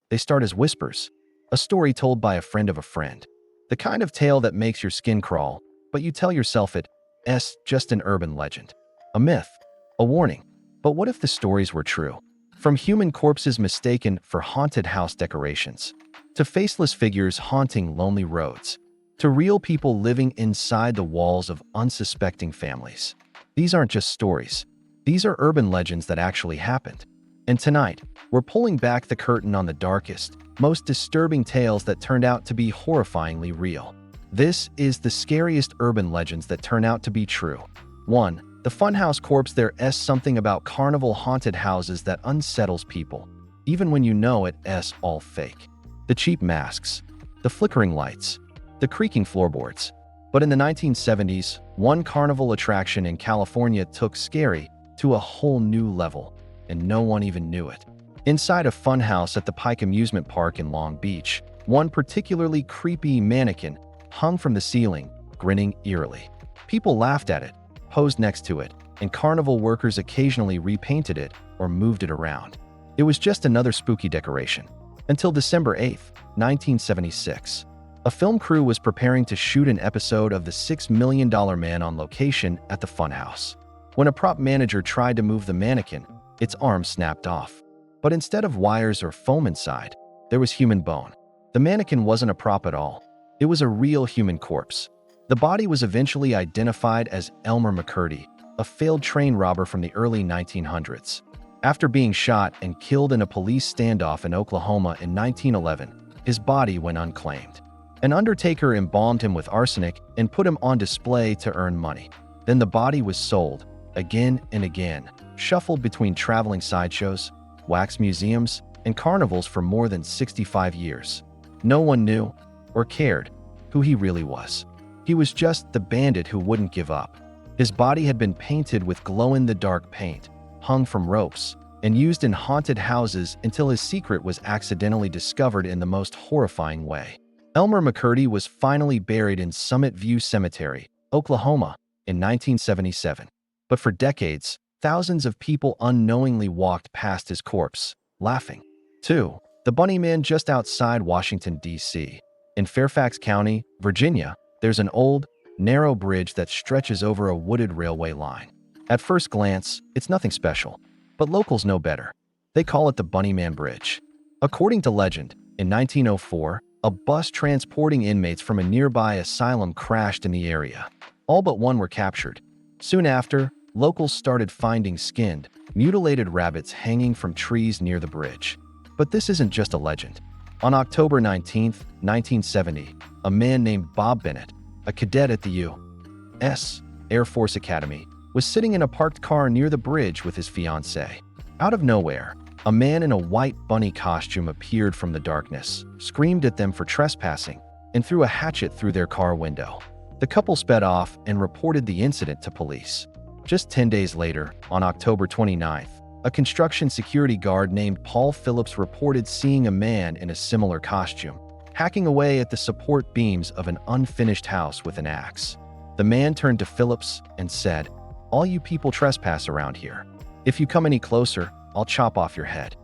They start as whispers, a story told by a friend of a friend. The kind of tale that makes your skin crawl, but you tell yourself it's just an urban legend. A myth, a warning. But what if the stories were true? From human corpses mistaken for haunted house decorations, to faceless figures haunting lonely roads, to real people living inside the walls of unsuspecting families. These aren't just stories. These are urban legends that actually happened. And tonight, we're pulling back the curtain on the darkest, most disturbing tales that turned out to be horrifyingly real. This is the scariest urban legends that turn out to be true. 1. The funhouse corpse. There's something about carnival haunted houses that unsettles people, even when you know it's all fake. The cheap masks, the flickering lights, the creaking floorboards. But in the 1970s, one carnival attraction in California took scary to a whole new level, and no one even knew it. Inside a funhouse at the Pike Amusement Park in Long Beach, one particularly creepy mannequin hung from the ceiling, grinning eerily. People laughed at it, posed next to it, and carnival workers occasionally repainted it or moved it around. It was just another spooky decoration. Until December 8, 1976. A film crew was preparing to shoot an episode of The $6 Million Man on location at the funhouse. When a prop manager tried to move the mannequin, its arm snapped off. But instead of wires or foam inside, there was human bone. The mannequin wasn't a prop at all. It was a real human corpse. The body was eventually identified as Elmer McCurdy, a failed train robber from the early 1900s. After being shot and killed in a police standoff in Oklahoma in 1911, his body went unclaimed. An undertaker embalmed him with arsenic and put him on display to earn money. Then the body was sold, again and again, shuffled between traveling sideshows, wax museums, and carnivals for more than 65 years. No one knew, or cared, who he really was. He was just the bandit who wouldn't give up. His body had been painted with glow-in-the-dark paint, hung from ropes, and used in haunted houses until his secret was accidentally discovered in the most horrifying way. Elmer McCurdy was finally buried in Summit View Cemetery, Oklahoma, in 1977. But for decades, thousands of people unknowingly walked past his corpse, laughing. 2. The Bunny Man. Just outside Washington, D.C. In Fairfax County, Virginia, there's an old, narrow bridge that stretches over a wooded railway line. At first glance, it's nothing special, but locals know better. They call it the Bunny Man Bridge. According to legend, in 1904, a bus transporting inmates from a nearby asylum crashed in the area. All but one were captured. Soon after, locals started finding skinned, mutilated rabbits hanging from trees near the bridge. But this isn't just a legend. On October 19, 1970, a man named Bob Bennett, a cadet at the U.S. Air Force Academy, was sitting in a parked car near the bridge with his fiancée. Out of nowhere, a man in a white bunny costume appeared from the darkness, screamed at them for trespassing, and threw a hatchet through their car window. The couple sped off and reported the incident to police. Just 10 days later, on October 29th, a construction security guard named Paul Phillips reported seeing a man in a similar costume, hacking away at the support beams of an unfinished house with an axe. The man turned to Phillips and said, "All you people trespass around here. If you come any closer, I'll chop off your head."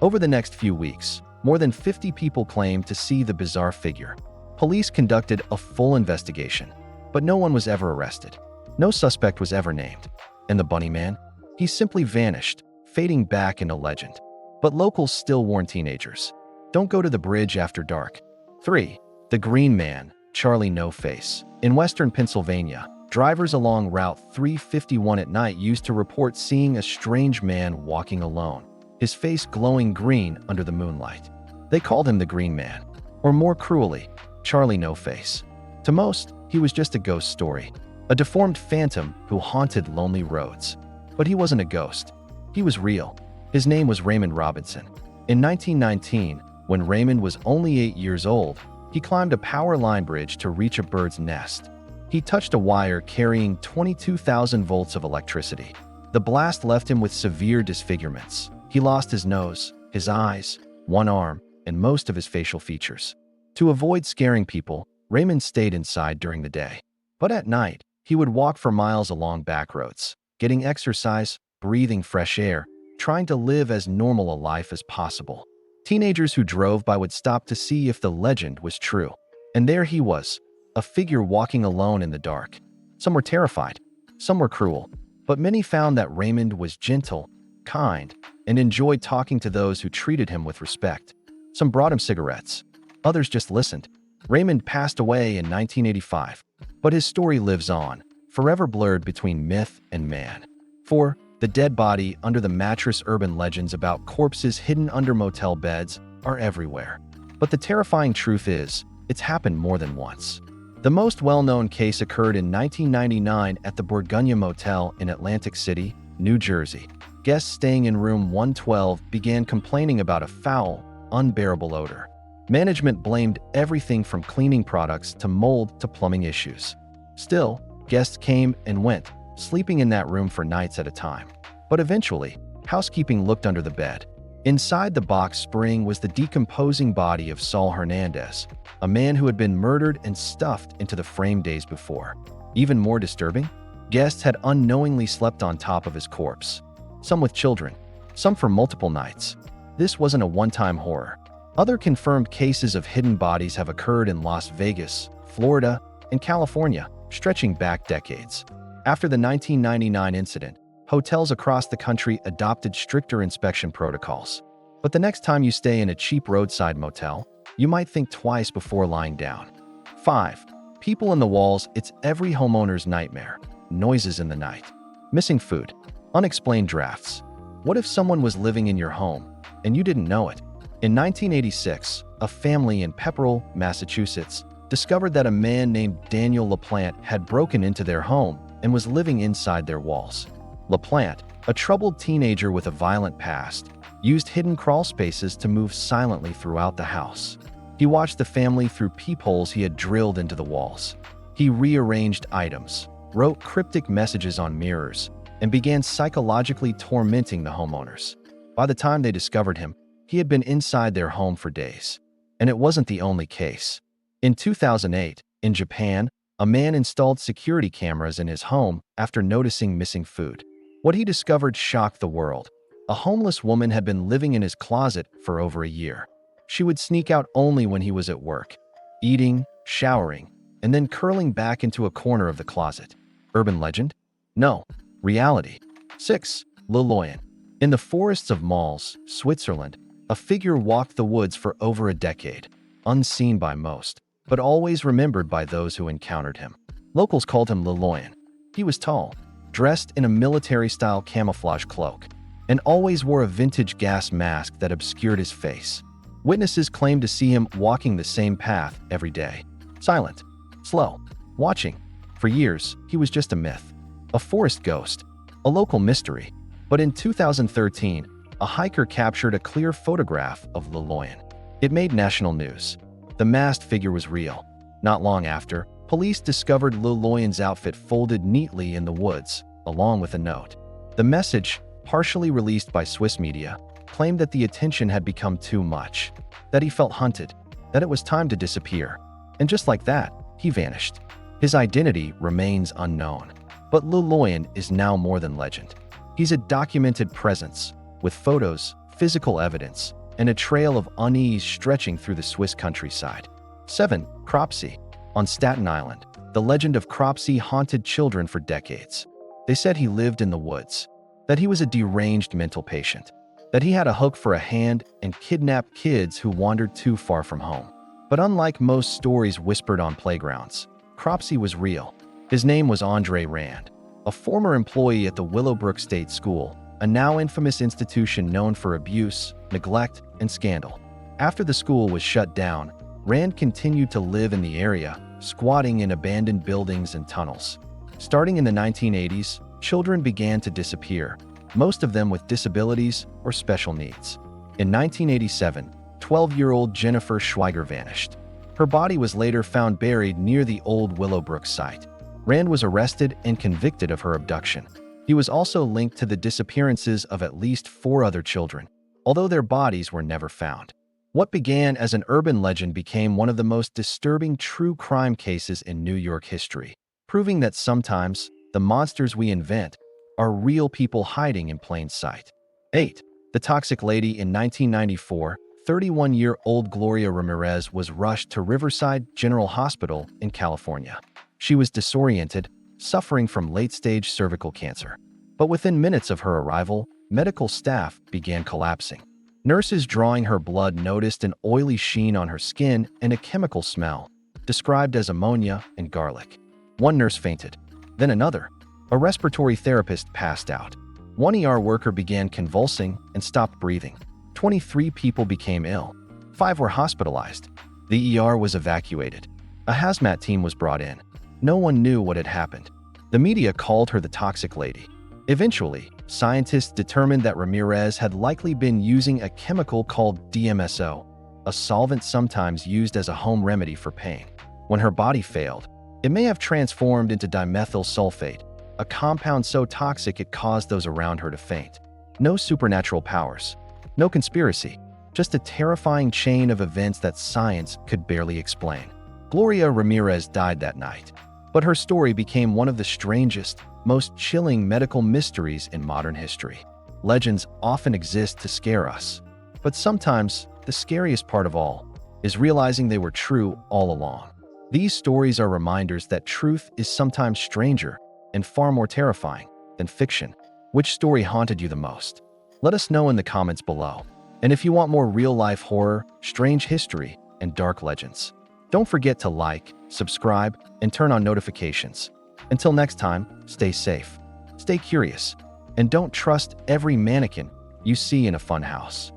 Over the next few weeks, more than 50 people claimed to see the bizarre figure. Police conducted a full investigation, but no one was ever arrested. No suspect was ever named. And the Bunny Man? He simply vanished, fading back into legend. But locals still warn teenagers, don't go to the bridge after dark. 3. The Green Man, Charlie No Face. In western Pennsylvania, drivers along Route 351 at night used to report seeing a strange man walking alone, his face glowing green under the moonlight. They called him the Green Man, or more cruelly, Charlie No Face. To most, he was just a ghost story, a deformed phantom who haunted lonely roads. But he wasn't a ghost. He was real. His name was Raymond Robinson. In 1919, when Raymond was only 8 years old, he climbed a power line bridge to reach a bird's nest. He touched a wire carrying 22,000 volts of electricity. The blast left him with severe disfigurements. He lost his nose, his eyes, one arm, and most of his facial features. To avoid scaring people, Raymond stayed inside during the day. But at night, he would walk for miles along back roads, getting exercise, breathing fresh air, trying to live as normal a life as possible. Teenagers who drove by would stop to see if the legend was true. And there he was, a figure walking alone in the dark. Some were terrified, some were cruel, but many found that Raymond was gentle, kind, and enjoyed talking to those who treated him with respect. Some brought him cigarettes, others just listened. Raymond passed away in 1985, but his story lives on, forever blurred between myth and man. 4. The dead body under the mattress. Urban legends about corpses hidden under motel beds are everywhere. But the terrifying truth is, it's happened more than once. The most well-known case occurred in 1999 at the Bourgogne Motel in Atlantic City, New Jersey. Guests staying in room 112 began complaining about a foul, unbearable odor. Management blamed everything from cleaning products to mold to plumbing issues. Still, guests came and went, sleeping in that room for nights at a time. But eventually, housekeeping looked under the bed. Inside the box spring was the decomposing body of Saul Hernandez, a man who had been murdered and stuffed into the frame days before. Even more disturbing, guests had unknowingly slept on top of his corpse. Some with children, some for multiple nights. This wasn't a one-time horror. Other confirmed cases of hidden bodies have occurred in Las Vegas, Florida, and California, stretching back decades. After the 1999 incident, hotels across the country adopted stricter inspection protocols. But the next time you stay in a cheap roadside motel, you might think twice before lying down. 5. People in the walls. It's every homeowner's nightmare. Noises in the night. Missing food. Unexplained drafts. What if someone was living in your home and you didn't know it? In 1986, a family in Pepperell, Massachusetts, discovered that a man named Daniel LaPlante had broken into their home and was living inside their walls. LaPlante, a troubled teenager with a violent past, used hidden crawl spaces to move silently throughout the house. He watched the family through peepholes he had drilled into the walls. He rearranged items, wrote cryptic messages on mirrors, and began psychologically tormenting the homeowners. By the time they discovered him, he had been inside their home for days. And it wasn't the only case. In 2008, in Japan, a man installed security cameras in his home after noticing missing food. What he discovered shocked the world. A homeless woman had been living in his closet for over a year. She would sneak out only when he was at work, eating, showering, and then curling back into a corner of the closet. Urban legend? No. Reality. 6. Lilloyen. In the forests of Mals, Switzerland, a figure walked the woods for over a decade, unseen by most, but always remembered by those who encountered him. Locals called him Lilloyen. He was tall, dressed in a military-style camouflage cloak, and always wore a vintage gas mask that obscured his face. Witnesses claimed to see him walking the same path every day. Silent, slow, watching. For years, he was just a myth, a forest ghost, a local mystery. But in 2013, a hiker captured a clear photograph of Lilloyen. It made national news. The masked figure was real. Not long after, police discovered Lilloyen's outfit folded neatly in the woods, along with a note. The message, partially released by Swiss media, claimed that the attention had become too much, that he felt hunted, that it was time to disappear. And just like that, he vanished. His identity remains unknown. But Lilloyen is now more than legend. He's a documented presence, with photos, physical evidence, and a trail of unease stretching through the Swiss countryside. 7. Cropsey. On Staten Island, the legend of Cropsey haunted children for decades. They said he lived in the woods, that he was a deranged mental patient, that he had a hook for a hand and kidnapped kids who wandered too far from home. But unlike most stories whispered on playgrounds, Cropsey was real. His name was Andre Rand, a former employee at the Willowbrook State School, a now infamous institution known for abuse, neglect, and scandal. After the school was shut down, Rand continued to live in the area, squatting in abandoned buildings and tunnels. Starting in the 1980s, children began to disappear, most of them with disabilities or special needs. In 1987, 12-year-old Jennifer Schweiger vanished. Her body was later found buried near the old Willowbrook site. Rand was arrested and convicted of her abduction. He was also linked to the disappearances of at least 4 other children, although their bodies were never found. What began as an urban legend became one of the most disturbing true crime cases in New York history, proving that sometimes the monsters we invent are real people hiding in plain sight. 8. The Toxic Lady. In 1994, 31-year-old Gloria Ramirez was rushed to Riverside General Hospital in California. She was disoriented, suffering from late-stage cervical cancer. But within minutes of her arrival, medical staff began collapsing. Nurses drawing her blood noticed an oily sheen on her skin and a chemical smell, described as ammonia and garlic. One nurse fainted, then another. A respiratory therapist passed out. One worker began convulsing and stopped breathing. 23 people became ill. 5 were hospitalized. The ER was evacuated. A hazmat team was brought in. No one knew what had happened. The media called her the toxic lady. Eventually, scientists determined that Ramirez had likely been using a chemical called DMSO, a solvent sometimes used as a home remedy for pain. When her body failed, it may have transformed into dimethyl sulfate, a compound so toxic it caused those around her to faint. No supernatural powers. No conspiracy, just a terrifying chain of events that science could barely explain. Gloria Ramirez died that night, but her story became one of the strangest, most chilling medical mysteries in modern history. Legends often exist to scare us, but sometimes the scariest part of all is realizing they were true all along. These stories are reminders that truth is sometimes stranger and far more terrifying than fiction. Which story haunted you the most? Let us know in the comments below. And if you want more real-life horror, strange history, and dark legends, don't forget to like, subscribe, and turn on notifications. Until next time, stay safe, stay curious, and don't trust every mannequin you see in a funhouse.